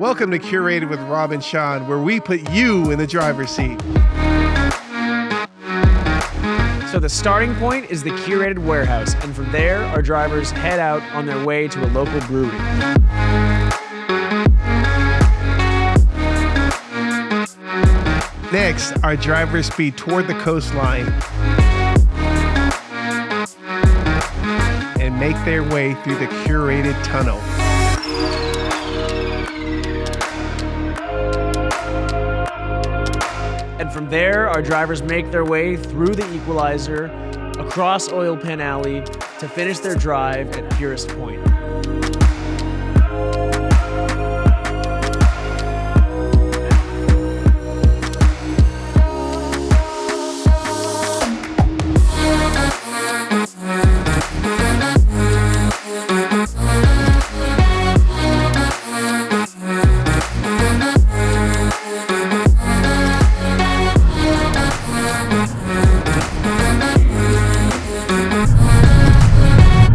Welcome to Curated with Rob and Shawn, where we put you in the driver's seat. So the starting point is the curated warehouse, and from there, our drivers head out on their way to a local brewery. Next, our drivers speed toward the coastline and make their way through the curated tunnel. And from there, our drivers make their way through the equalizer, across Oil Pan Alley, to finish their drive at Purist Point.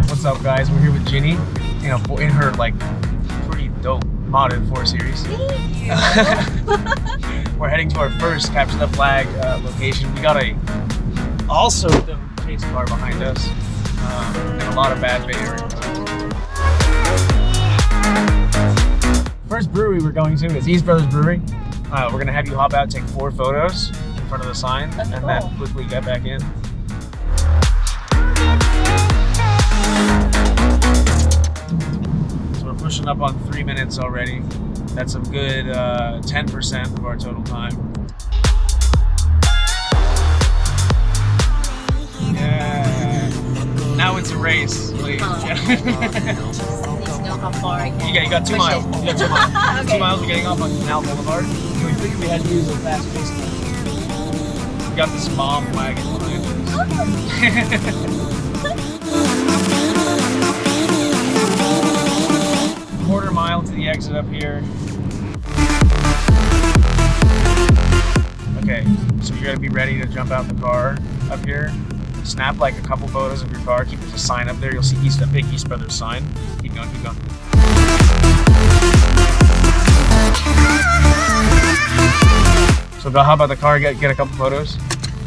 What's up, guys? We're here with Ginny in her like pretty dope modded 4 Series. We're heading to our first Capture the Flag location. We got a also dope chase car behind us and a lot of bad behavior. First brewery we're going to is East Brothers Brewery. We're gonna have you hop out, take 4 photos in front of the sign, and then quickly get back in. Pushing up on 3 minutes already. That's a good 10% of our total time. Yeah. Now it's a race. Please. How far I can. You got 2 miles. You got 2 miles. Okay. 2 miles. We're getting off on Canal Boulevard. We figured we had to use a fast pace. We got this bomb wagon behind us. Quarter mile to the exit up here. Okay, so you're gonna be ready to jump out the car up here. Snap like a couple photos of your car. Keep the sign up there. You'll see a big East Brothers sign. Keep going, keep going. So go hop out the car, get a couple photos.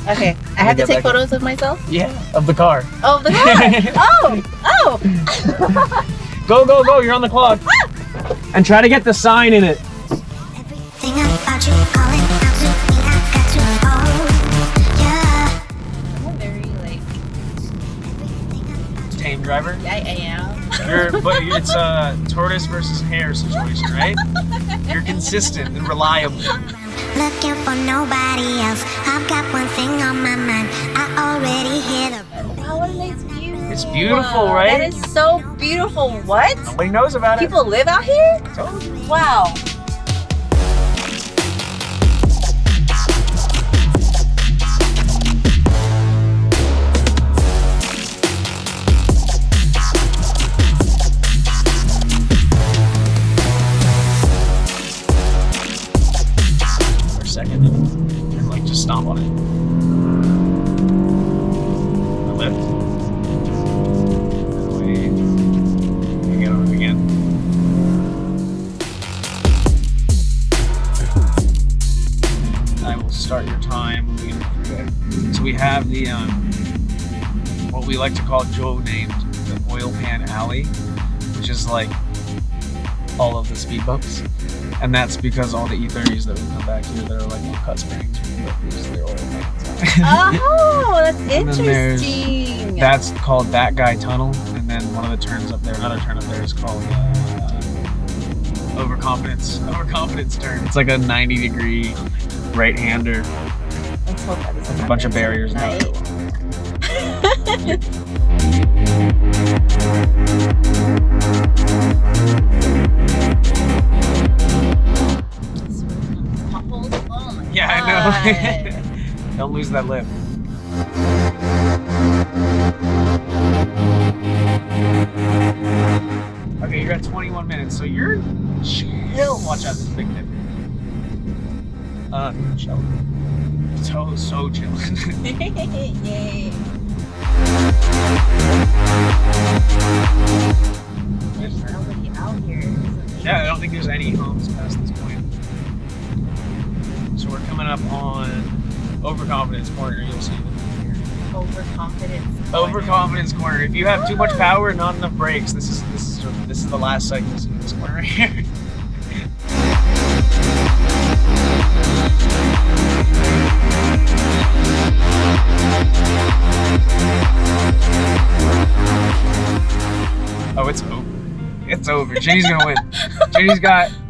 Okay, I have to take photos of myself? Yeah, of the car. Oh, of the car? Oh! Go, go, go, you're on the clock. And try to get the sign in it. Everything about you calling out to me, I got to hold, yeah. I'm a very, Tame driver? I am. But it's a tortoise versus hare situation, right? You're consistent and reliable. Looking for nobody else. I've got one thing on my mind. I already hit a. Oh, what a nice view. It's beautiful, right? That is so beautiful. What? Nobody knows about it. People live out here? Totally. Wow. For a second, and like just stomp on it. The lift. Start your time moving through it. So we have the what we like to call Joe named the Oil Pan Alley, which is like all of the speed bumps, and that's because all the E30s that we come back here that are like no cut springs, these are their oil pans. Oh, that's And then interesting. that's called That Guy Tunnel, and then one of the turns up there, another turn up there is called Overconfidence turn. It's like a 90-degree right-hander. Let's hope that doesn't A bunch of happen barriers now. tonight. Potholes? Oh my Yeah, I know. Don't lose that lip. Okay, you're at 21 minutes, so you're chill. Watch out, this big dip. Chill. So chill. Yay. There's nobody out here. Yeah, think there's any humps past this point. So we're coming up on Overconfidence Corner. You'll see. Overconfidence Corner. If you have too much power and not enough brakes, this is the last sight you'll see in this corner right here. Oh, it's over. It's over. Ginny's gonna win.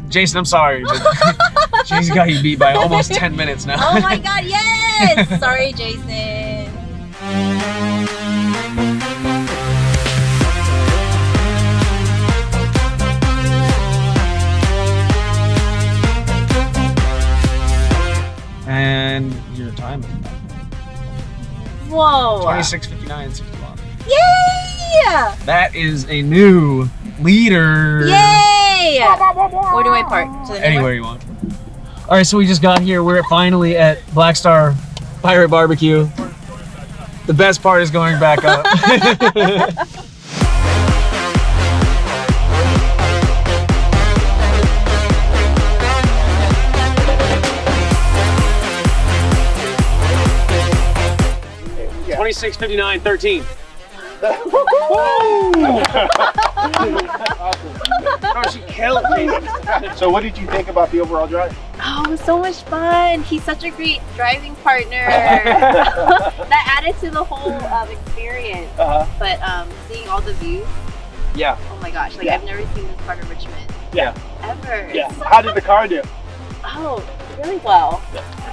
Jason, I'm sorry, but Ginny's got you beat by almost 10 minutes now. Oh my god, yes! Sorry, Jason. And your time. Whoa. 26:59, 61. Yay! That is a new leader. Yay! Where do I park? To the new Anywhere you want. All right, so we just got here. We're finally at Black Star Pirate Barbecue. The best part is going back up. Yeah. 26:59:13. Oh, she killed me. So what did you think about the overall drive? Oh, it was so much fun. He's such a great driving partner. That added to the whole experience. But seeing all the views, Yeah. oh my gosh, like I've never seen this part of Richmond Yeah. ever. Yeah. How did the car do? Oh, really well.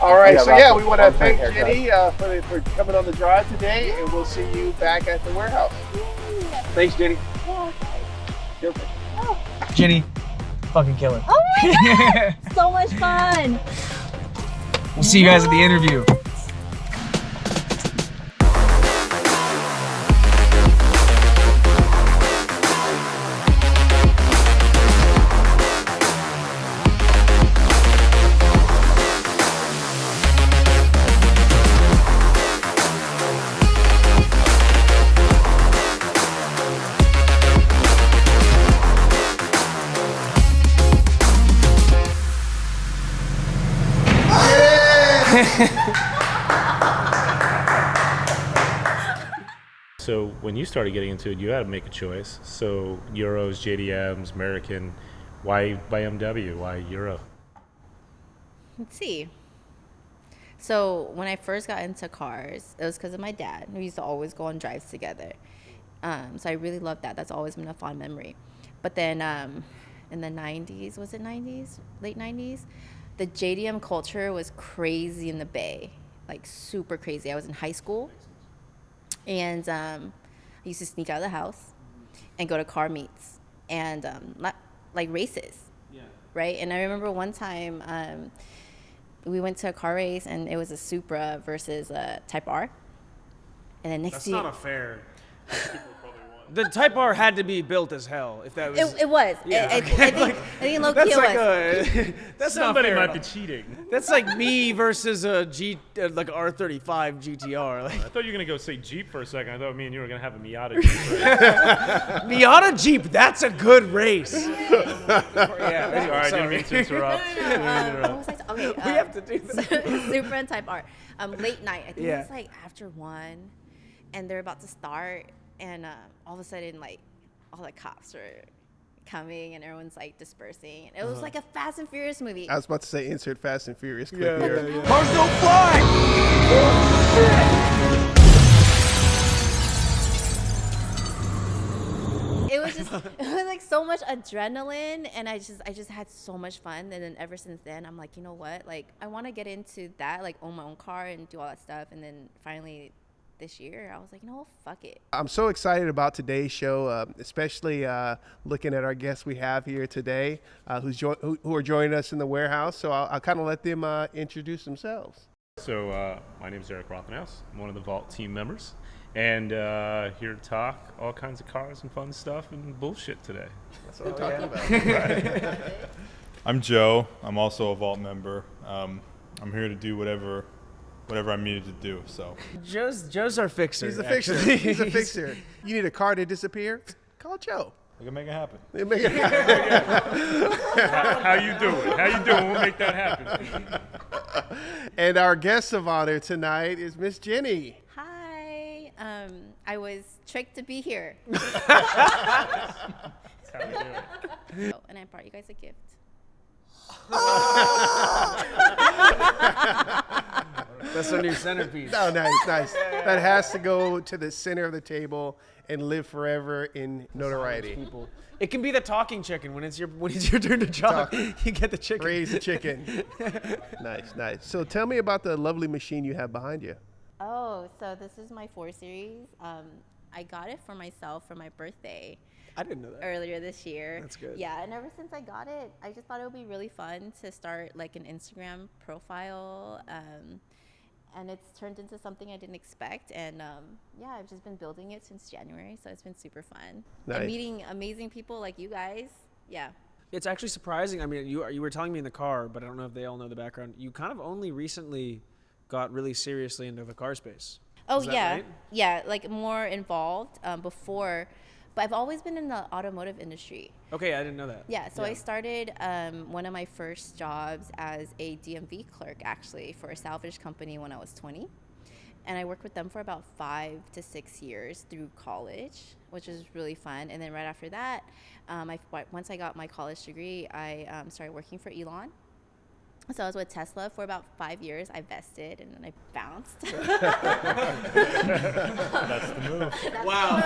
All right. Yeah, So yeah, Russell, we want to great thank haircut. Ginny for coming on the drive today, and we'll see you back at the warehouse. Thanks, Ginny. Yeah. Ginny, fucking kill it. Oh my god, so much fun. We'll see you guys at the interview. So when you started getting into it, you had to make a choice. So Euros, JDMs, American. Why BMW? Why Euro? Let's see. So when I first got into cars, it was because of my dad. We used to always go on drives together. So I really loved that. That's always been a fond memory. But then in the 90s, was it 90s? Late 90s? The JDM culture was crazy in the Bay. Like super crazy. I was in high school. And I used to sneak out of the house and go to car meets and like races, right? And I remember one time we went to a car race and it was a Supra versus a Type R. And then next That's year, not a fair. The Type R had to be built as hell. If that was. it was. Yeah. I think low key That's it like was. a. That's not Somebody fair. might be cheating. That's like me versus a like a R35 GTR. Like, I thought you were gonna go say Jeep for a second. I thought me and you were gonna have a Miata Jeep. Right? Miata Jeep. That's a good race. Yeah. All right, didn't mean to interrupt. What was I okay, We have to do this. Supra and Type R. Late night. I think Yeah. it was like after 1, and they're about to start, and all of a sudden, like, all the cops are coming, and everyone's like dispersing. And it was like a Fast and Furious movie. I was about to say insert Fast and Furious clip here. Cars don't fly! It was just, it was like so much adrenaline, and I just had so much fun. And then ever since then, I'm like, you know what? Like, I want to get into that, like own my own car and do all that stuff. And then finally, this year, I was like, you know what? Fuck it. I'm so excited about today's show, especially looking at our guests we have here today who are joining us in the warehouse. So I'll kind of let them introduce themselves. So my name is Eric Rothenhaus. I'm one of the Vault team members, and here to talk all kinds of cars and fun stuff and bullshit today. That's what I'm talking about. I'm Joe. I'm also a Vault member. I'm here to do whatever I'm needed to do. So Joe's our fixer. He's a fixer. actually. He's a fixer. You need a car to disappear? Call Joe. We can make it happen. How you doing? How you doing? We'll make that happen. And our guest of honor tonight is Miss Ginny. Hi. I was tricked to be here. That's how we do it. Oh, and I brought you guys a gift. That's our new centerpiece. Oh, nice. That has to go to the center of the table and live forever in notoriety. People. It can be the talking chicken when it's your turn to talk. You get the chicken. Raise the chicken. Nice. So tell me about the lovely machine you have behind you. Oh, so this is my 4 Series. I got it for myself for my birthday. I didn't know that. Earlier this year. That's good. Yeah, and ever since I got it, I just thought it would be really fun to start like an Instagram profile. And it's turned into something I didn't expect. And yeah, I've just been building it since January. So it's been super fun. Nice. And meeting amazing people like you guys. Yeah. It's actually surprising. I mean, you were telling me in the car, but I don't know if they all know the background. You kind of only recently got really seriously into the car space. Oh, Is that yeah. right? Yeah, like more involved before. But I've always been in the automotive industry. Okay, I didn't know that. Yeah, so I started one of my first jobs as a DMV clerk, actually, for a salvage company when I was 20. And I worked with them for about 5 to 6 years through college, which was really fun. And then right after that, once I got my college degree, I started working for Elon. So I was with Tesla for about 5 years. I vested and then I bounced. That's the move. Wow.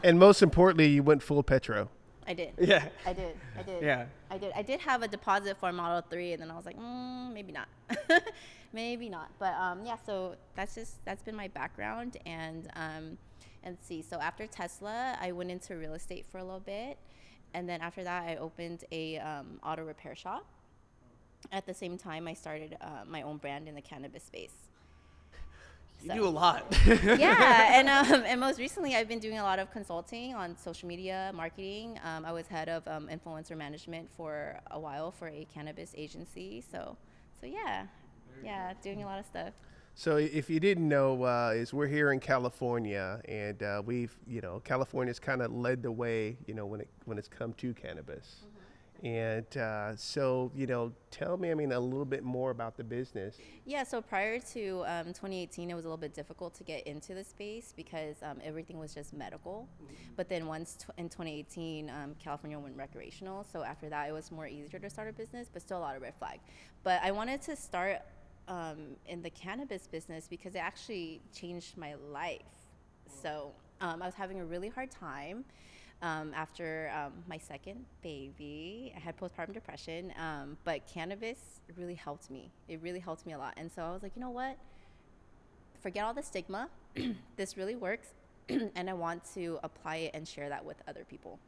And most importantly, you went full petro. I did. Yeah. I did. Yeah. I did have a deposit for a Model 3, and then I was like, maybe not. Maybe not. But yeah, so that's been my background. And see, so after Tesla, I went into real estate for a little bit. And then after that, I opened a auto repair shop. At the same time, I started my own brand in the cannabis space. You do a lot. Yeah, and most recently, I've been doing a lot of consulting on social media marketing. I was head of influencer management for a while for a cannabis agency. So yeah, doing a lot of stuff. So if you didn't know, is we're here in California, and California's kind of led the way, when it's come to cannabis. And so, tell me, a little bit more about the business. Yeah, so prior to 2018, it was a little bit difficult to get into the space because everything was just medical. But then once in 2018, California went recreational. So after that, it was more easier to start a business, but still a lot of red flag. But I wanted to start in the cannabis business because it actually changed my life. So I was having a really hard time after my second baby. I had postpartum depression, but cannabis really helped me. It really helped me a lot. And so I was like, you know what? Forget all the stigma. This really works. And I want to apply it and share that with other people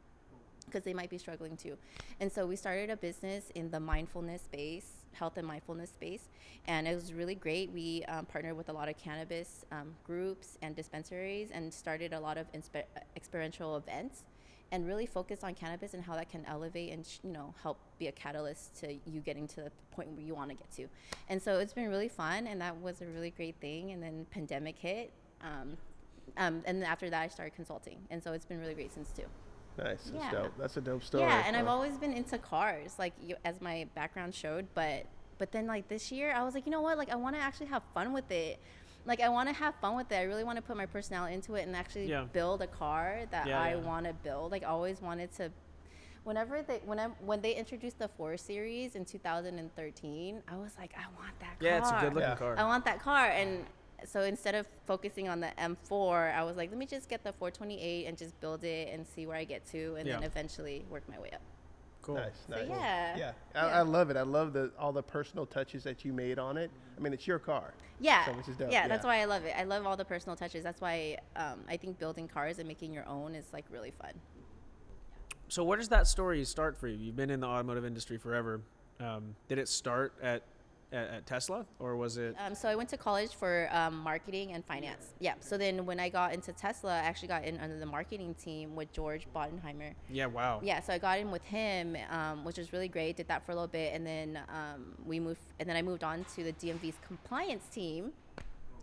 because they might be struggling too. And so we started a business in the mindfulness space, health and mindfulness space, and it was really great. We partnered with a lot of cannabis groups and dispensaries and started a lot of experiential events and really focused on cannabis and how that can elevate and help be a catalyst to you getting to the point where you want to get to. And so it's been really fun, and that was a really great thing. And then pandemic hit, and then after that I started consulting, and so it's been really great since too. Nice. That's Yeah. dope. That's a dope story. Yeah, and I've always been into cars, like as my background showed. But then like this year, I was like, you know what? Like I want to actually have fun with it. Like I want to have fun with it. I really want to put my personality into it and actually build a car that I want to build. Like I always wanted to. When they introduced the 4 Series in 2013, I was like, I want that car. Yeah, it's a good looking car. I want that car. And so instead of focusing on the M4, I was like, let me just get the 428 and just build it and see where I get to, and then eventually work my way up. Cool. Nice. So yeah. I love it. I love all the personal touches that you made on it. It's your car. Yeah. So, which is dope. Yeah, that's why I love it. I love all the personal touches. That's why I think building cars and making your own is like really fun. So where does that story start for you? You've been in the automotive industry forever. Did it start at Tesla, or was it? So I went to college for marketing and finance. Yeah. So then when I got into Tesla, I actually got in under the marketing team with George Bodenheimer. Yeah. Wow. Yeah. So I got in with him, which was really great. Did that for a little bit, and then I moved on to the DMV's compliance team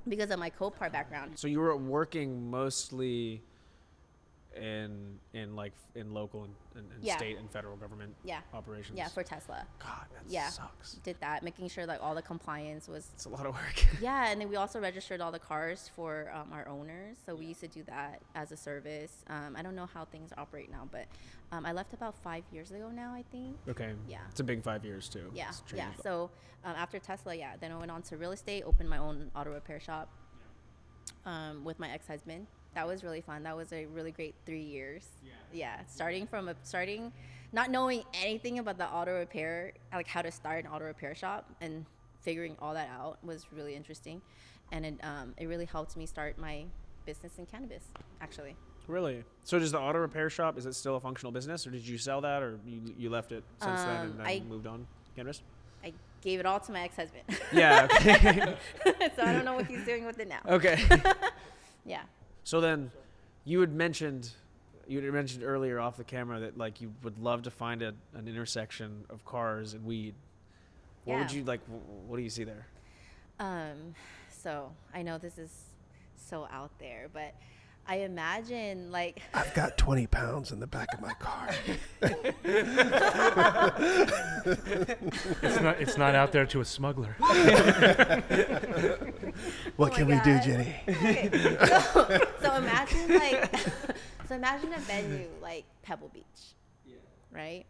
because of my Copart background. So you were working mostly in local and Yeah. state and federal government operations. Yeah, for Tesla. God, that sucks. Did that, making sure like all the compliance was. It's a lot of work. Yeah, and then we also registered all the cars for our owners. So we used to do that as a service. I don't know how things operate now, but I left about 5 years ago now, I think. Okay. Yeah. It's a big 5 years too. Yeah, It's yeah. changed. So after Tesla, then I went on to real estate, opened my own auto repair shop with my ex-husband. That was really fun. That was a really great 3 years. Yeah. Starting not knowing anything about the auto repair, like how to start an auto repair shop, and figuring all that out was really interesting, and it really helped me start my business in cannabis, actually. Really? So does the auto repair shop, is it still a functional business, or did you sell that, or you left it since then and then moved on cannabis? I gave it all to my ex-husband. Yeah. Okay. So I don't know what he's doing with it now. Okay. Yeah. So then, you had mentioned earlier off the camera that like you would love to find an intersection of cars and weed. What would you like? What do you see there? So I know this is so out there, but I imagine like I've got 20 pounds in the back of my car. It's not out there to a smuggler. What can we do, Ginny? Okay. So imagine a venue like Pebble Beach, right?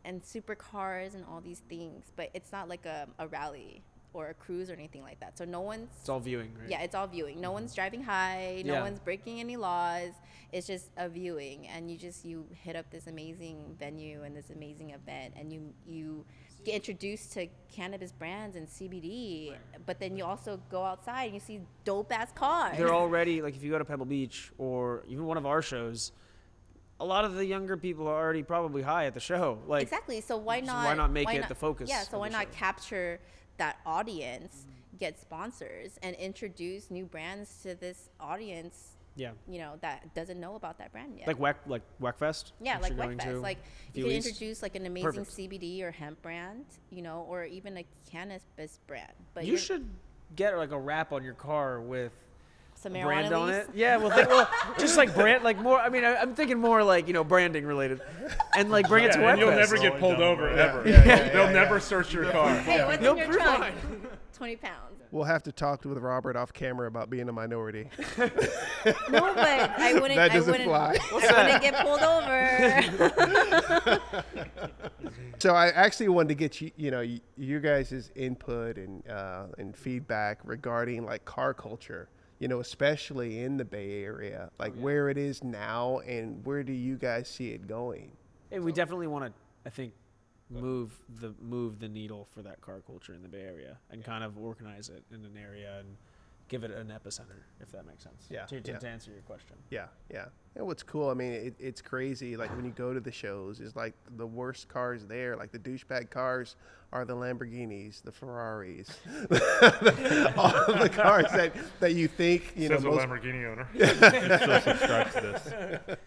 And supercars and all these things, but it's not like a rally or a cruise or anything like that. So no one's... It's all viewing, right? Yeah, it's all viewing. No one's driving high. No one's breaking any laws. It's just a viewing. And you hit up this amazing venue and this amazing event, and you get introduced to cannabis brands and CBD, but then you also go outside and you see dope-ass cars. They're already, like if you go to Pebble Beach or even one of our shows, a lot of the younger people are already probably high at the show. Like exactly. So why not make it the focus? Yeah. So of why the not show? capture that audience, get sponsors, and introduce new brands to this audience? Yeah. You know, that doesn't know about that brand yet. Like Wackfest? Yeah, which like you're going to Wackfest. Like a few you can weeks? introduce like an amazing Perfect. CBD or hemp brand, you know, or even a cannabis brand. But You should get like a wrap on your car with some brand marijuana on leaves. it. Yeah, well, just like brand, like more. I mean, I'm thinking more like branding related, and like bring it to Wackfest. And you'll never get pulled over ever. Yeah, They'll never search your car. Hey, what's in your trunk? 20 pounds. We'll have to talk with Robert off camera about being a minority. No, but I wouldn't. That doesn't I fly. wouldn't get pulled over. So I actually wanted to get you guys' input and feedback regarding like car culture, especially in the Bay Area, like where it is now and where do you guys see it going? Hey, we definitely want to, I think, move the needle for that car culture in the Bay Area and kind of organize it in an area and give it an epicenter, if that makes sense. Yeah, To yeah. answer your question. Yeah. And what's cool, I mean, it's crazy. Like when you go to the shows, is like the worst cars there. Like the douchebag cars are the Lamborghinis, the Ferraris, all the cars that you think Says most a Lamborghini owner. Still subscribe to this.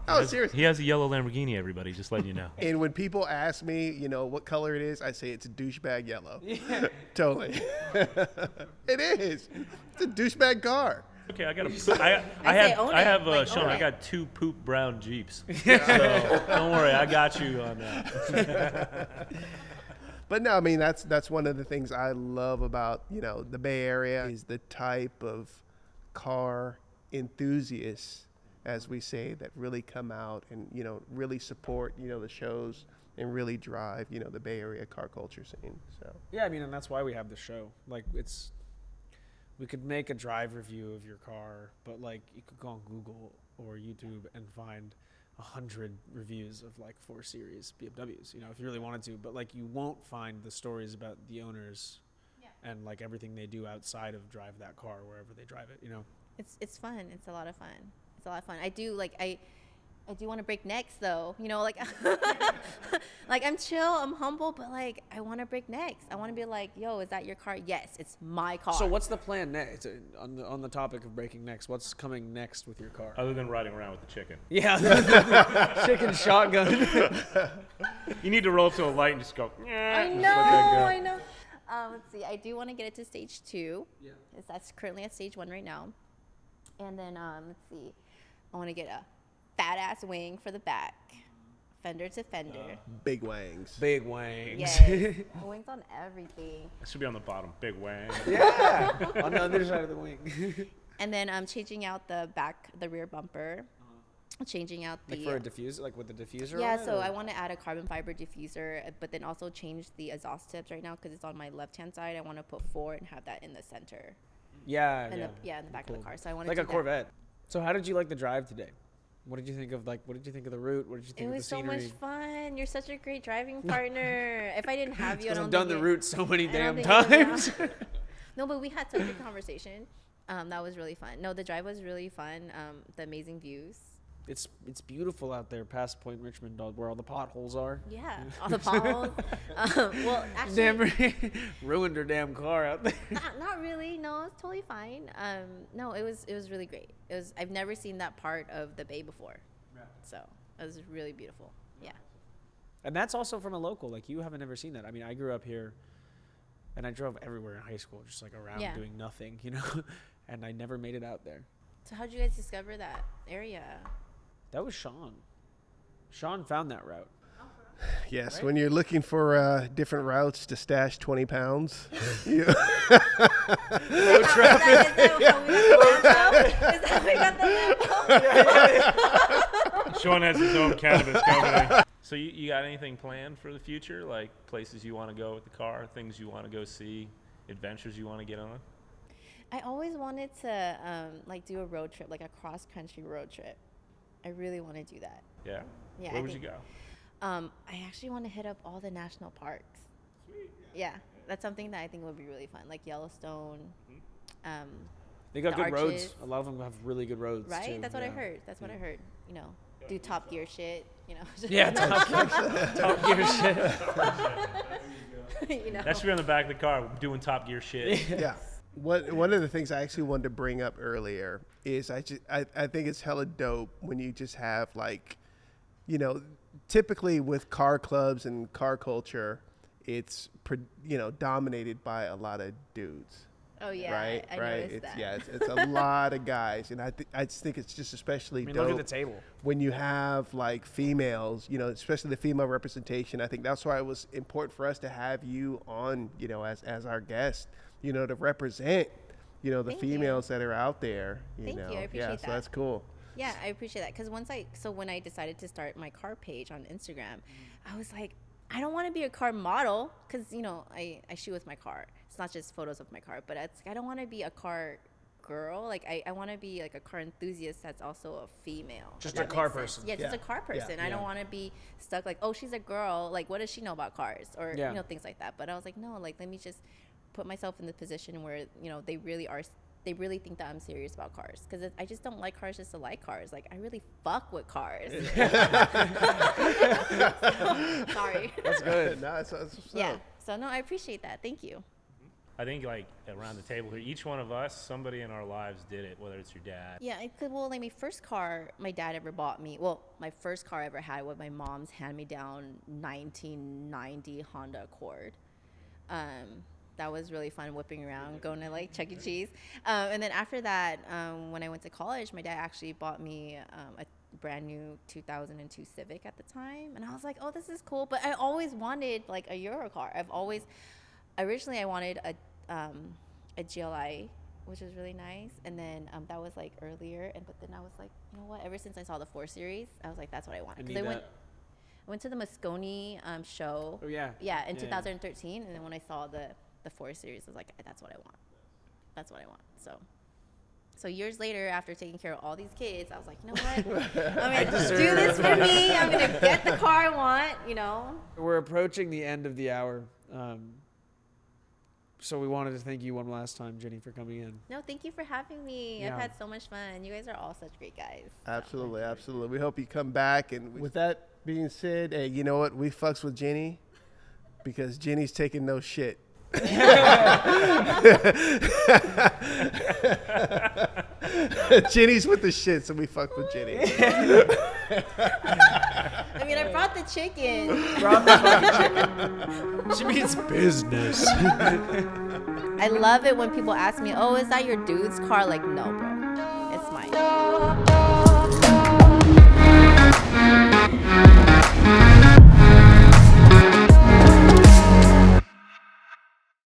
Oh, seriously. He has a yellow Lamborghini, everybody, just letting you know. And when people ask me, what color it is, I say it's a douchebag yellow. Yeah. Totally. It is. It's a douchebag car. Okay, I got a. I have like, Shawn. own I it. got 2 poop brown Jeeps. So don't worry, I got you on that. But no, I mean, that's one of the things I love about, the Bay Area is the type of car enthusiasts, as we say, that really come out and, really support, the shows and really drive, the Bay Area car culture scene. So Yeah, I mean, and that's why we have the show. Like, we could make a drive review of your car, but like you could go on Google or YouTube and find 100 reviews of like 4 Series BMWs, if you really wanted to, but like you won't find the stories about the owners and like everything they do outside of drive that car wherever they drive it, It's fun. It's a lot of fun. It's a lot of fun. I do want to break necks though. Like like I'm chill, I'm humble, but like I want to break necks. I want to be like, yo, is that your car? Yes, it's my car. So what's the plan next? On the topic of breaking necks, what's coming next with your car? Other than riding around with the chicken. Yeah, chicken shotgun. You need to roll up to a light and just go, I just know, let that go. I know. Let's see. I do want to get it to stage 2. Yeah. That's currently at stage 1 right now. And then let's see. I want to get a fat ass wing for the back, fender to fender. Big wangs. Big wangs. Yes, wings on everything. It should be on the bottom. Big wang. Yeah, on the underside of the wing. And then changing out the rear bumper, changing out the Like for a diffuser, like with the diffuser. yeah. on it, So or? I want to add a carbon fiber diffuser, but then also change the exhaust tips right now because it's on my left hand side. I want to put 4 and have that in the center. Yeah, And yeah. in the back Cool. of the car. So I want Like to a Corvette. So how did you like the drive today? What did you think of the route? What did you think It of the was so scenery? much fun. You're such a great driving partner. If I didn't have you, I Because don't I've done think the route so many I damn don't think it would times. be- No, but we had such a conversation. That was really fun. No, the drive was really fun. The amazing views. It's beautiful out there past Point Richmond, dog, where all the potholes are. Yeah, all the potholes. Well, actually, Damn, ruined her damn car out there. not really. No, it's totally fine. No, it was really great. I've never seen that part of the bay before, so it was really beautiful. Yeah. And that's also from a local. Like, you haven't ever seen that. I mean, I grew up here, and I drove everywhere in high school, just like around Yeah. doing nothing, you know. And I never made it out there. So how'd you guys discover that area? That was Shawn. Shawn found that route. Yes, Right? when you're looking for different routes to stash 20 pounds. you- Road traffic. Is that how we got the info? Shawn has his own cannabis company. So you got anything planned for the future? Like places you want to go with the car, things you want to go see, adventures you want to get on? I always wanted to like do a road trip, like a cross country road trip. I really want to do that. Yeah. Yeah. Where I would think- you go? I actually want to hit up all the national parks. Sweet. Yeah, that's something that I think would be really fun, like Yellowstone. They got The good arches. roads. A lot of them have really good roads, Right? too. That's what I Yeah. heard. That's what I heard. You know, do Top Gear shit. You know. Yeah, Top Gear shit. You know. That should be on the back of the car, doing Top Gear shit. Yeah. One of the things I actually wanted to bring up earlier is I think it's hella dope when you just have like, you know, typically with car clubs and car culture, it's dominated by a lot of dudes. Oh yeah. Right. I Right. noticed It's that. it's a lot of guys, and I just think it's just especially I mean, dope look at the table. when you have like females, you know, especially the female representation. I think that's why it was important for us to have you on, you know, as our guest, you know, to represent, you know, the Thank you. females that are out there. You Thank you. know, I appreciate yeah, that. so that's cool. Yeah, I appreciate that. Because when I decided to start my car page on Instagram, I was like, I don't want to be a car model because, you know, I shoot with my car. It's not just photos of my car, but I don't want to be a car girl. Like, I want to be like a car enthusiast that's also a female. Just if a that car makes sense. person. Yeah, just Yeah. a car person. Yeah. I don't want to be stuck like, oh, she's a girl. Like, what does she know about cars? Or, Yeah. you know, things like that. But I was like, no, like, let me just put myself in the position where, you know, they really think that I'm serious about cars because I just don't like cars just to like cars. Like, I really fuck with cars. Sorry. That's good. No, that's Yeah. So, no, I appreciate that. Thank you. I think like around the table here, each one of us, somebody in our lives did it, whether it's your dad. Yeah, well, like my first car my dad ever bought me, well, my first car I ever had was my mom's hand-me-down 1990 Honda Accord. That was really fun whipping around, going to like Chuck E. Cheese. And then after that, when I went to college, my dad actually bought me a brand new 2002 Civic at the time. And I was like, oh, this is cool. But I always wanted like a Euro car. Originally I wanted a GLI, which was really nice. And then that was like earlier. But then I was like, you know what? Ever since I saw the 4 Series, I was like, that's what I want. Because I went to the Moscone show. Oh, yeah. Yeah, in Yeah. 2013. And then when I saw the 4 Series, I was like, that's what I want. That's what I want. So years later, after taking care of all these kids, I was like, you know what? I'm going to do this for me. I'm going to get the car I want, you know? We're approaching the end of the hour. So we wanted to thank you one last time, Ginny, for coming in. No, thank you for having me. Yeah. I've had so much fun. You guys are all such great guys. Absolutely, absolutely. We hope you come back. And with that being said, hey, you know what? We fucks with Ginny because Ginny's taking no shit. Ginny's with the shit, so we fuck with Ginny. I mean, I brought the chicken. She means business. I love it when people ask me, oh, is that your dude's car? Like, no, bro. It's mine.